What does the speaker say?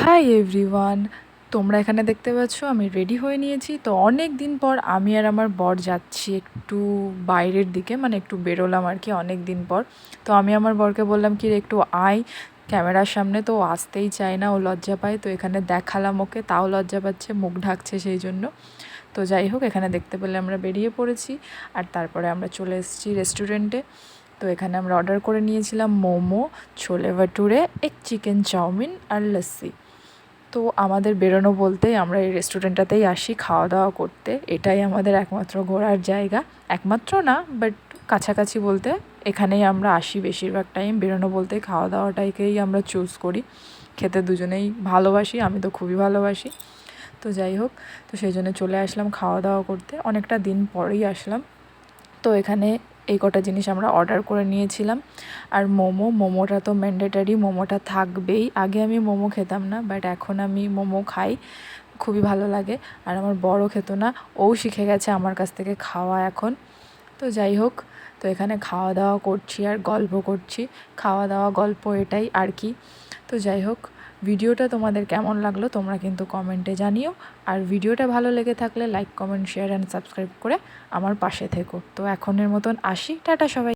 Hi everyone, তোমরা এখানে দেখতে পাচ্ছ আমি রেডি হয়ে নিয়েছি। তো অনেক দিন পর আমি আর আমার বর যাচ্ছি একটু বাইরের দিকে, মানে একটু বেরোলাম আর কি অনেক দিন পর। তো আমি আমার বরকে বললাম কি রে একটু আয় ক্যামেরার সামনে, তো ও আসতেই চায় না, ও লজ্জা পায়। তো এখানে দেখালাম ওকে, তাও লজ্জা পাচ্ছে, মুখ ঢাকছে সেই জন্য। তো যাই হোক, এখানে দেখতে পেলে আমরা বেরিয়ে পড়েছি। আর তারপরে আমরা চলে এসেছি রেস্টুরেন্টে। তো এখানে আমরা অর্ডার করে নিয়েছিলাম মোমো, ছোলে ভাটুরে, এক চিকেন চাউমিন আর লস্যি। তো আমাদের বেরোনো বলতেই আমরা এই রেস্টুরেন্টটাতেই আসি খাওয়া দাওয়া করতে। এটাই আমাদের একমাত্র ঘোরার জায়গা, একমাত্র না বাট কাছাকাছি বলতে এখানেই আমরা আসি বেশিরভাগ টাইম। বেরোনো বলতে খাওয়া দাওয়াটাকেই আমরা চুজ করি, খেতে দুজনেই ভালোবাসি, আমি তো খুবই ভালোবাসি। তো যাই হোক, তো সেই জন্য চলে আসলাম খাওয়া দাওয়া করতে, অনেকটা দিন পরেই আসলাম। তো এখানে এই কটা জিনিস আমরা অর্ডার করে নিয়েছিলাম। আর মোমোটা তো ম্যান্ডেটারি, মোমোটা থাকবেই। আগে আমি মোমো খেতাম না, বাট এখন আমি মোমো খাই, খুবই ভালো লাগে। আর আমার বড় খেতো না, ও শিখে গেছে আমার কাছ থেকে খাওয়া এখন। তো যাই হোক, তো এখানে খাওয়া দাওয়া করছি আর গল্প করছি, খাওয়া দাওয়া গল্প এটাই আর কি। তো যাই হোক, ভিডিওটা তোমাদের কেমন লাগলো তোমরা কিন্তু কমেন্টে জানিও। আর ভিডিওটা ভালো লেগে থাকলে like, comment, share and subscribe করে আমার পাশে থেকো। তো এখনের মতন আসি, টাটা সবাই।